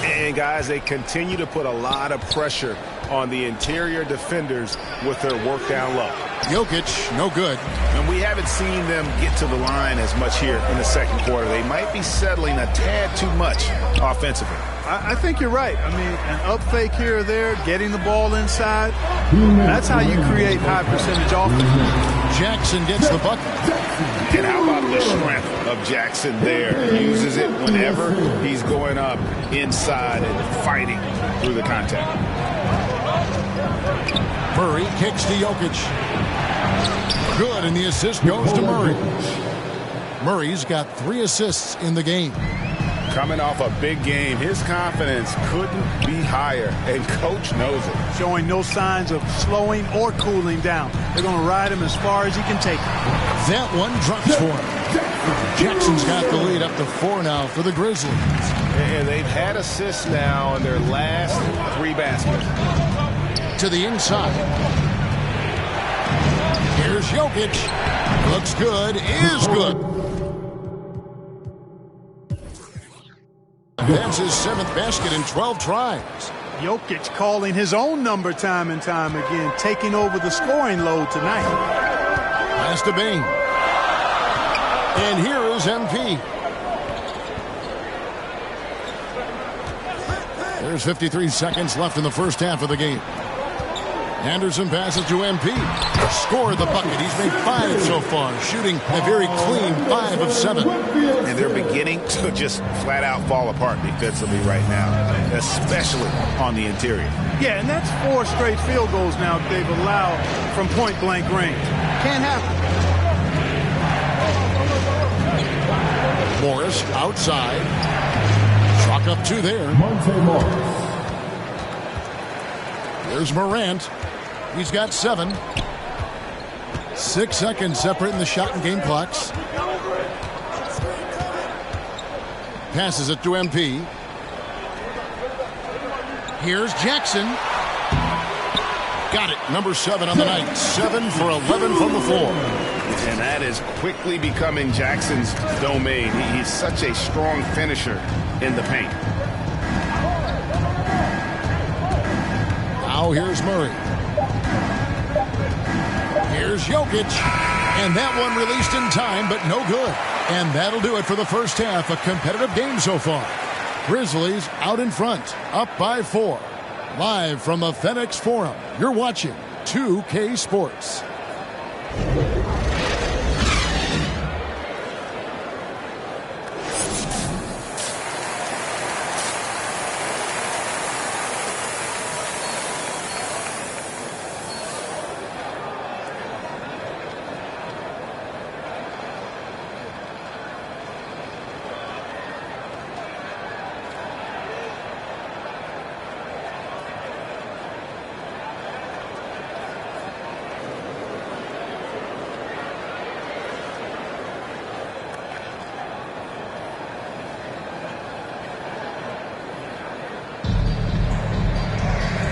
And, guys, they continue to put a lot of pressure on the interior defenders with their work down low. Jokic, no good. And we haven't seen them get to the line as much here in the second quarter. They might be settling a tad too much offensively. I think you're right. I mean, an up fake here or there, getting the ball inside, that's how you create high percentage offense. Jackson gets the bucket. And how about the strength of Jackson there? He uses it whenever he's going up inside and fighting through the contact. Murray kicks to Jokic. Good, and the assist goes to Murray. Murray's got 3 assists in the game. Coming off a big game, his confidence couldn't be higher, and coach knows it. Showing no signs of slowing or cooling down. They're going to ride him as far as he can take him. That one drops for him. Jackson's got the lead up to 4 now for the Grizzlies. And they've had assists now in their last 3 baskets. To the inside. Here's Jokic. Looks good, is good. That's his 7th basket in 12 tries. Jokic calling his own number time and time again, taking over the scoring load tonight. Pass to Bain. And here is MP. There's 53 seconds left in the first half of the game. Anderson passes to MP. Scored the bucket. He's made 5 so far, shooting a very clean 5 of 7. And they're beginning to just flat out fall apart defensively right now, especially on the interior. Yeah, and that's 4 straight field goals now they've allowed from point-blank range. Can't happen. Morris outside. Chalk up 2 there. There's Morant. He's got 7. 6 seconds separating the shot and game clocks. Passes it to MP. Here's Jackson. Got it. Number 7 on the night. 7 for 11 from the floor. And that is quickly becoming Jackson's domain. He's such a strong finisher in the paint. Now here's Murray. Here's Jokic. And that one released in time, but no good. And that'll do it for the first half. A competitive game so far. Grizzlies out in front, up by 4. Live from the FedEx Forum, you're watching 2K Sports.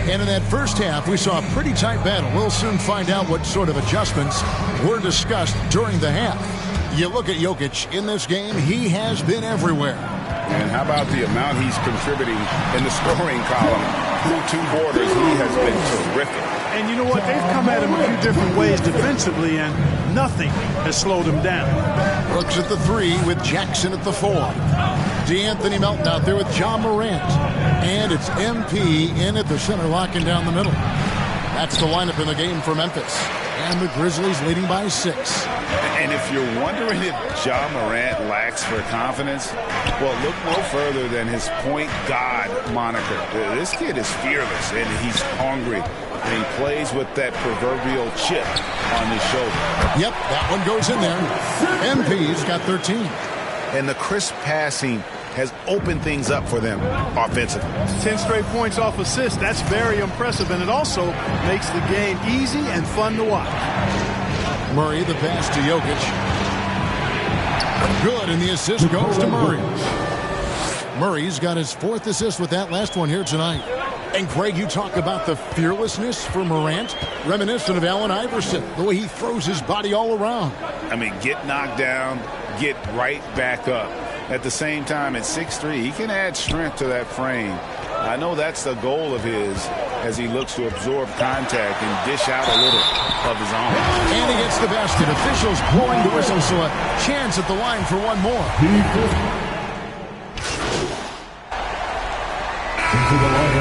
And in that first half, we saw a pretty tight battle. We'll soon find out what sort of adjustments were discussed during the half. You look at Jokic in this game, he has been everywhere. And how about the amount he's contributing in the scoring column? Through 2 quarters, he has been terrific. And you know what? They've come at him a few different ways defensively, and nothing has slowed him down. Brooks at the 3 with Jackson at the 4. DeAnthony Melton out there with John Morant. And it's MP in at the center, locking down the middle. That's the lineup in the game for Memphis. And the Grizzlies leading by 6. And if you're wondering if John Morant lacks for confidence, well, look no further than his point god moniker. This kid is fearless, and he's hungry. And he plays with that proverbial chip on his shoulder. Yep, that one goes in there. MP's got 13. And the crisp passing has opened things up for them offensively. 10 straight points off assists. That's very impressive, and it also makes the game easy and fun to watch. Murray, the pass to Jokic. Good, and the assist goes to Murray. Murray's got his 4th assist with that last one here tonight. And Craig, you talk about the fearlessness for Morant. Reminiscent of Allen Iverson, the way he throws his body all around. I mean, get knocked down, get right back up. At the same time, at 6'3", he can add strength to that frame. I know that's the goal of his as he looks to absorb contact and dish out a little of his own. And he gets the basket. Officials blowing the whistle, so a chance at the line for one more.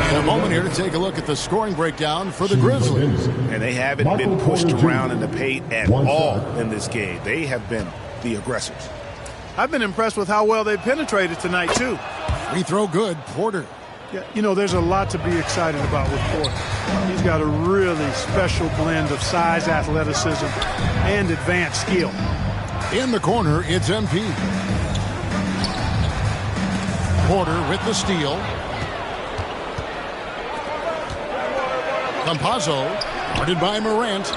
And a moment here to take a look at the scoring breakdown for the Grizzlies. And they haven't been pushed around in the paint at all in this game. They have been the aggressors. I've been impressed with how well they penetrated tonight, too. Free throw good. Porter. Yeah, you know, there's a lot to be excited about with Porter. He's got a really special blend of size, athleticism, and advanced skill. In the corner, it's MP. Porter with the steal. Campazzo, guarded by Morant.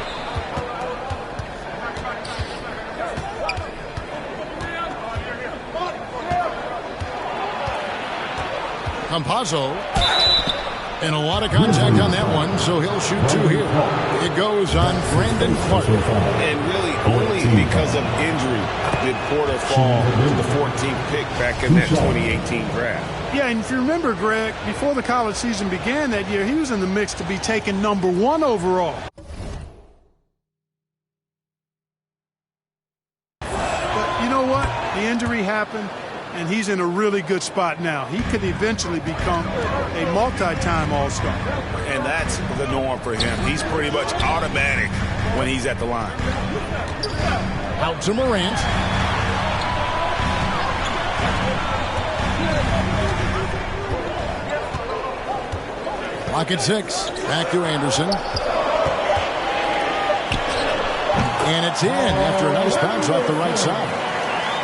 Campazzo. And a lot of contact on that one, so he'll shoot two here. It goes on Brandon Clark. And really only because of injury did Porter fall to the 14th pick back in that 2018 draft. Yeah, and if you remember, Greg, before the college season began that year, he was in the mix to be taken #1 overall. But you know what? The injury happened, and he's in a really good spot now. He could eventually become a multi-time All-Star. And that's the norm for him. He's pretty much automatic when he's at the line. Out to Morant. Clock at 6. Back to Anderson. And it's in after a nice bounce off the right side.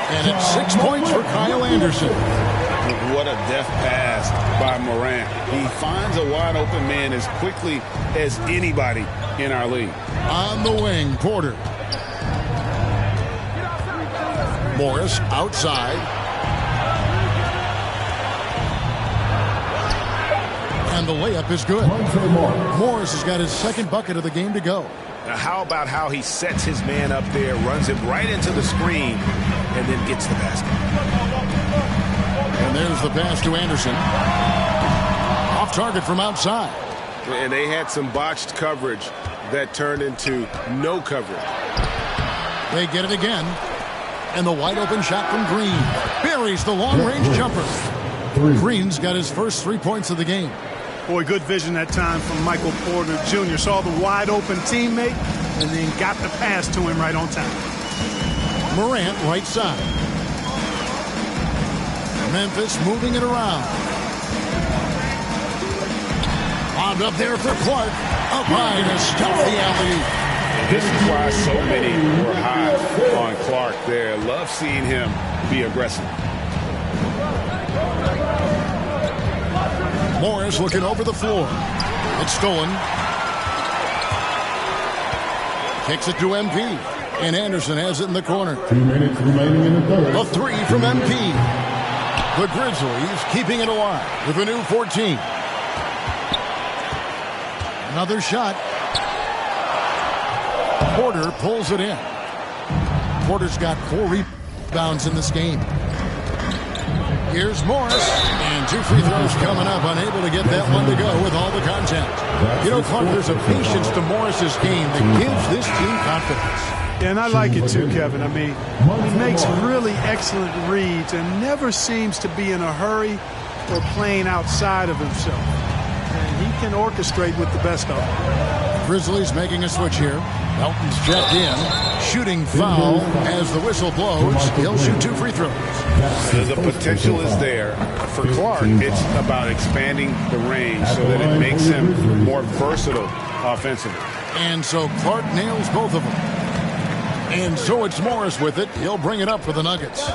And it's 6 points for Kyle Anderson. What a deft pass by Morant. He finds a wide open man as quickly as anybody in our league. On the wing, Porter. Morris outside. And the layup is good. Morris has got his second bucket of the game to go. Now how about how he sets his man up there, runs him right into the screen, and then gets the basket. And there's the pass to Anderson. Off target from outside. And they had some botched coverage that turned into no coverage. They get it again. And the wide open shot from Green. Buries the long-range jumper. Green's got his first 3 points of the game. Boy, good vision that time from Michael Porter Jr. Saw the wide open teammate and then got the pass to him right on time. Morant right side. Memphis moving it around. Lobbed up there for Clark. Up high to stop the alley. This is why so many were high on Clark there. Love seeing him be aggressive. Morris looking over the floor. It's stolen. Kicks it to MP. And Anderson has it in the corner. 2 minutes remaining in the third. A three from MP. The Grizzlies keeping it alive with a new 14. Another shot. Porter pulls it in. Porter's got 4 rebounds in this game. Here's Morris, and 2 free throws coming up, unable to get that one to go with all the contact. You know, Clark, there's a patience to Morris's game that gives this team confidence. Yeah, and I like it too, Kevin. I mean, he makes really excellent reads and never seems to be in a hurry or playing outside of himself. And he can orchestrate with the best of them. Grizzlies making a switch here. Elton's checked in. Shooting foul as the whistle blows. He'll shoot 2 free throws. The potential is there. For Clark, it's about expanding the range so that it makes him more versatile offensively. And so Clark nails both of them. And so it's Morris with it. He'll bring it up for the Nuggets.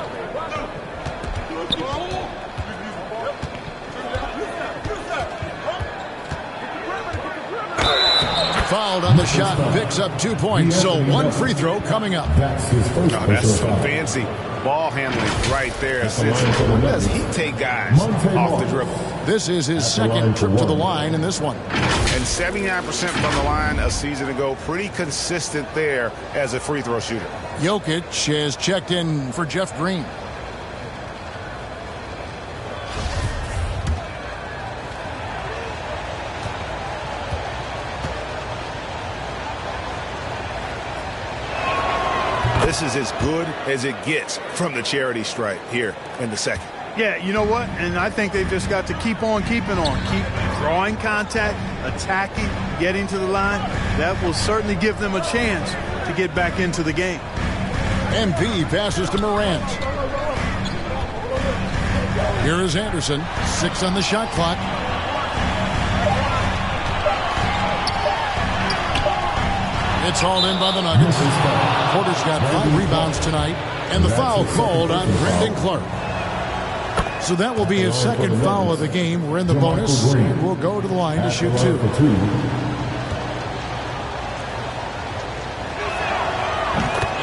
Fouled on the shot, picks up 2 points. So one free throw coming up. That's some fancy ball handling right there. Since when does he take guys off the dribble? This is his second trip to the line in this one. And 79% from the line a season ago. Pretty consistent there as a free throw shooter. Jokic has checked in for Jeff Green. This is as good as it gets from the charity stripe here in the second. Yeah, you know what? And I think they've just got to keep on keeping on. Keep drawing contact, attacking, getting to the line. That will certainly give them a chance to get back into the game. MP passes to Morant. Here is Anderson. 6 on the shot clock. It's hauled in by the Nuggets. Porter's got 5 rebounds tonight. And the foul called on Brandon Clark. So that will be his second foul of the game. We're in the bonus. And we'll go to the line to shoot 2.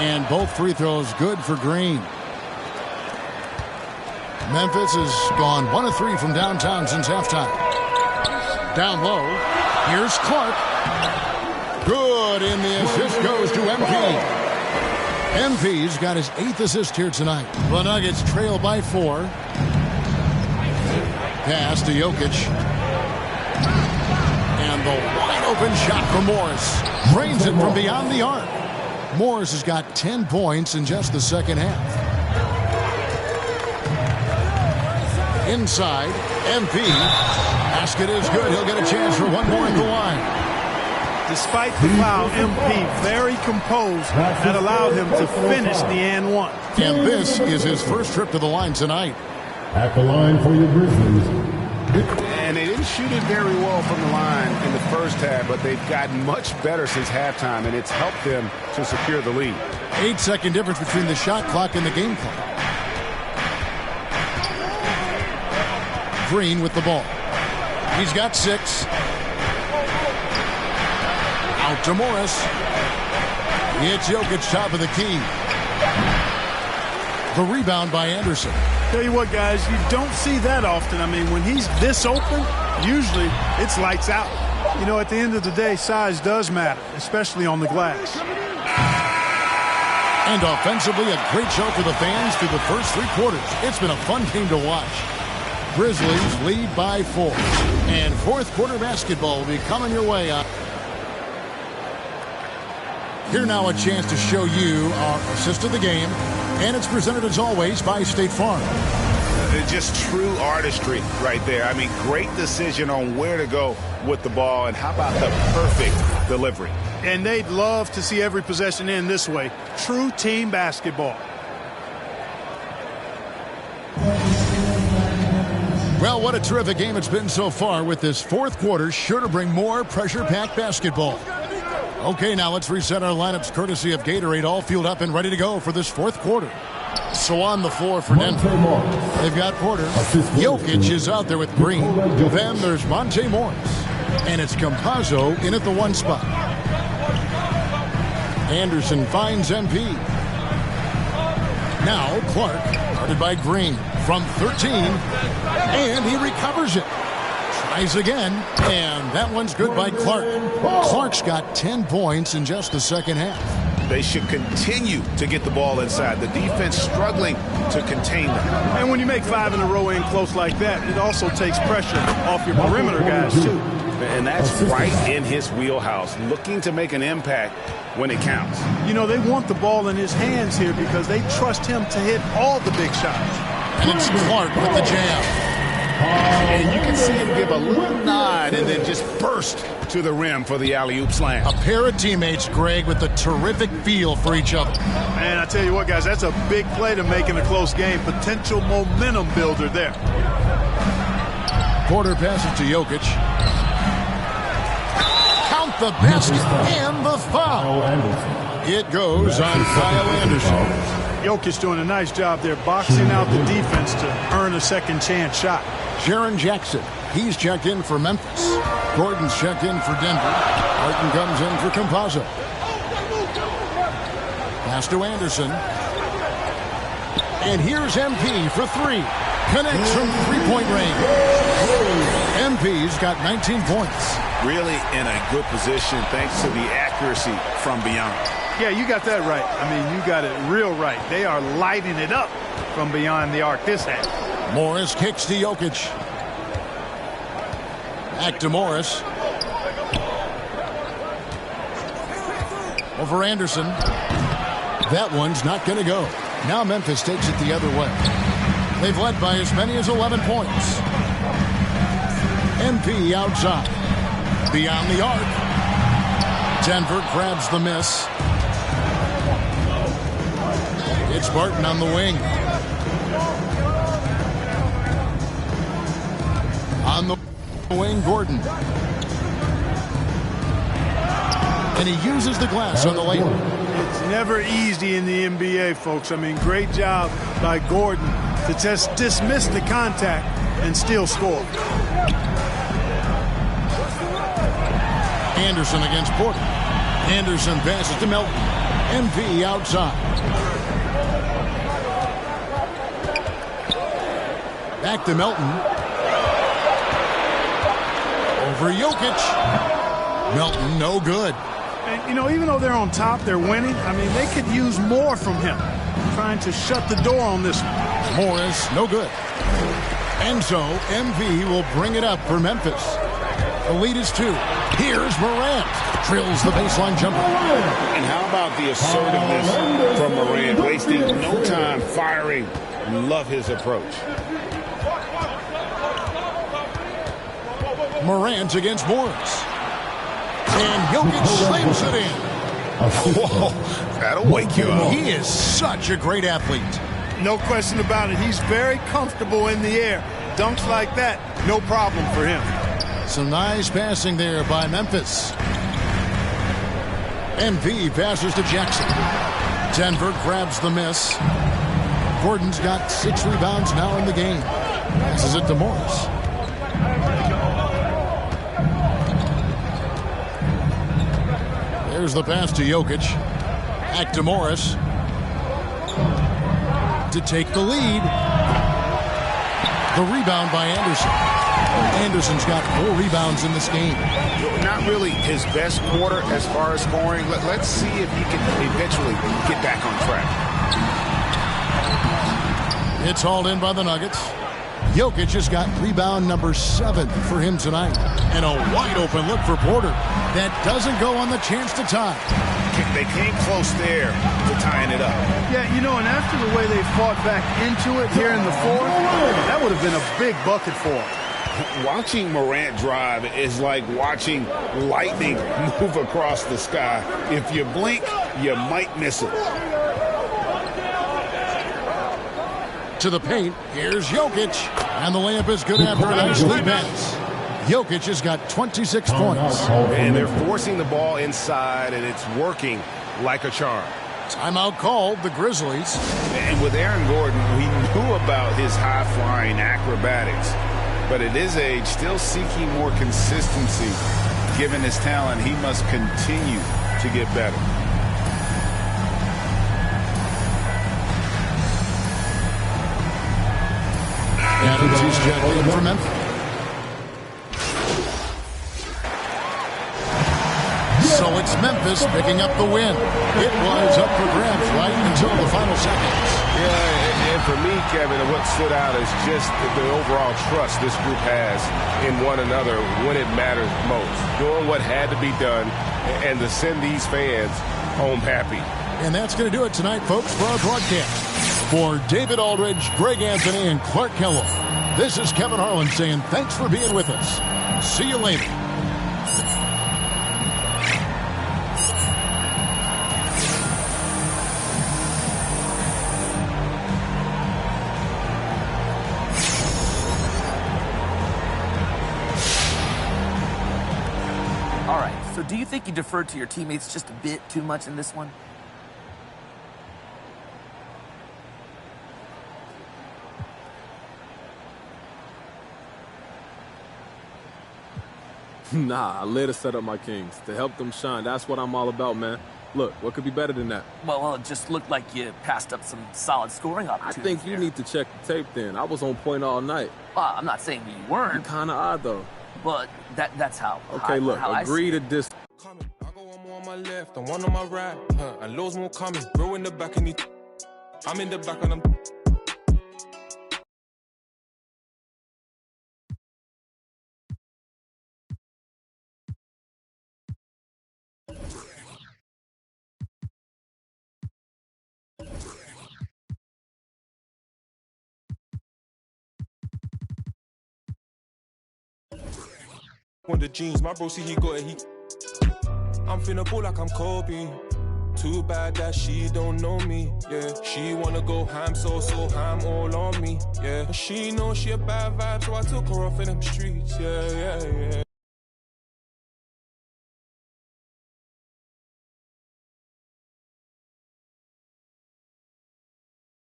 And both free throws good for Green. Memphis has gone 1 of 3 from downtown since halftime. Down low. Here's Clark. Good, and the assist goes to MP. MP's got his 8th assist here tonight. The Nuggets trail by 4. Pass to Jokic. And the wide open shot from Morris. Drains it from beyond the arc. Morris has got 10 points in just the second half. Inside, MP. Basket is good. He'll get a chance for one more at the line. Despite the foul, MP very composed. That allowed him to finish the and one. And this is his first trip to the line tonight. At the line for your Grizzlies. And they didn't shoot it very well from the line in the first half, but they've gotten much better since halftime, and it's helped them to secure the lead. 8-second difference between the shot clock and the game clock. Green with the ball. He's got 6. Out to Morris. It's Jokic, top of the key. The rebound by Anderson. Tell you what, guys, you don't see that often. I mean, when he's this open, usually it's lights out. You know, at the end of the day, size does matter, especially on the glass. And offensively, a great show for the fans through the first 3 quarters. It's been a fun game to watch. Grizzlies lead by 4. And fourth quarter basketball will be coming your way up. Here now a chance to show you our assist of the game. And it's presented as always by State Farm. Just true artistry right there. I mean, great decision on where to go with the ball. And how about the perfect delivery? And they'd love to see every possession end this way. True team basketball. Well, what a terrific game it's been so far, with this fourth quarter sure to bring more pressure-packed basketball. Okay, now let's reset our lineups courtesy of Gatorade, all fueled up and ready to go for this fourth quarter. So on the floor for Denver, they've got Porter. Jokic is out there with Green. Then there's Monte Morris. And it's Campazzo in at the 1 spot. Anderson finds MP. Now Clark, guarded by Green from 13. And he recovers it. Tries again, and that one's good by Clark. Clark's got 10 points in just the second half. They should continue to get the ball inside. The defense struggling to contain them. And when you make 5 in a row in close like that, it also takes pressure off your perimeter guys, too. And that's right in his wheelhouse, looking to make an impact when it counts. You know, they want the ball in his hands here because they trust him to hit all the big shots. And it's Clark with the jam. And you can see him give a little nod and then just burst to the rim for the alley-oop slam. A pair of teammates, Greg, with a terrific feel for each other. Man, I tell you what, guys, that's a big play to make in a close game. Potential momentum builder there. Porter passes to Jokic. Count the basket and the foul. It goes on Kyle Anderson. Jokic doing a nice job there boxing out the defense to earn a second chance shot. Jaren Jackson He's checked in for Memphis. Gordon's checked in for Denver. Barton comes in for Campazzo. Pass to Anderson. And here's MP for three. Connects from three-point range. MP's got 19 points. Really in a good position thanks to the accuracy from beyond. Yeah, you got that right. I mean, you got it real right. They are lighting it up from beyond the arc this half. Morris kicks to Jokic. Back to Morris. Over Anderson. That one's not going to go. Now Memphis takes it the other way. They've led by as many as 11 points. MP outside. Beyond the arc. Denver grabs the miss. It's Barton on the wing. On the wing, Gordon. And he uses the glass on the layup. It's never easy in the NBA, folks. I mean, great job by Gordon to just dismiss the contact and still score. Anderson against Porter. Anderson passes to Melton. MP outside. Back to Melton. Over Jokic. Melton, no good. And, you know, even though they're on top, they're winning. I mean, they could use more from him. Trying to shut the door on this one. Morris, no good. And so, MV will bring it up for Memphis. The lead is 2. Here's Morant. Drills the baseline jumper. And how about the assertiveness from Morant? Wasting no time firing. Love his approach. Morant against Morris. And Jokic slams it in. Whoa, that'll wake you up. He is such a great athlete. No question about it. He's very comfortable in the air. Dunks like that, no problem for him. Some nice passing there by Memphis. MP passes to Jackson. Denver grabs the miss. Gordon's got 6 rebounds now in the game. Passes it to Morris. There's the pass to Jokic. Back to Morris. To take the lead. The rebound by Anderson. Anderson's got 4 rebounds in this game. Not really his best quarter as far as scoring. Let's see if he can eventually get back on track. It's hauled in by the Nuggets. Jokic has got rebound number 7 for him tonight. And a wide open look for Porter. That doesn't go on the chance to tie. They came close there to tying it up. Yeah, you know, and after the way they fought back into it here in the fourth, that would have been a big bucket for him. Watching Morant drive is like watching lightning move across the sky. If you blink, you might miss it. To the paint, here's Jokic. And the layup is good after a nice lead pass. Jokic has got 26 points. And they're forcing the ball inside, and it's working like a charm. Timeout called, the Grizzlies. And with Aaron Gordon, we knew about his high-flying acrobatics. But at his age, still seeking more consistency. Given his talent, he must continue to get better. Adams is checking in for Memphis. So it's Memphis picking up the win. It was up for grabs right until the final seconds. Yeah, and for me, Kevin, what stood out is just the overall trust this group has in one another when it matters most. Doing what had to be done and to send these fans home happy. And that's going to do it tonight, folks, for our broadcast. For David Aldridge, Greg Anthony, and Clark Kellogg, this is Kevin Harlan saying thanks for being with us. See you later. All right, so do you think you deferred to your teammates just a bit too much in this one? Nah, I live to set up my Kings, to help them shine. That's what I'm all about, man. Look, what could be better than that? Well, it just looked like you passed up some solid scoring opportunities. I think you need to check the tape then. I was on point all night. I'm not saying you weren't. You're kind of odd, though. But that's how. Okay, look, agree to this. I got one more on my left and one on my right. And loads more coming. Bro in the back and I'm in the back and I'm... On the jeans, my bro see he got it, I'm finna ball like I'm Kobe. Too bad that she don't know me, yeah. She wanna go ham, so ham all on me, yeah. She knows she a bad vibe, so I took her off in them streets, yeah.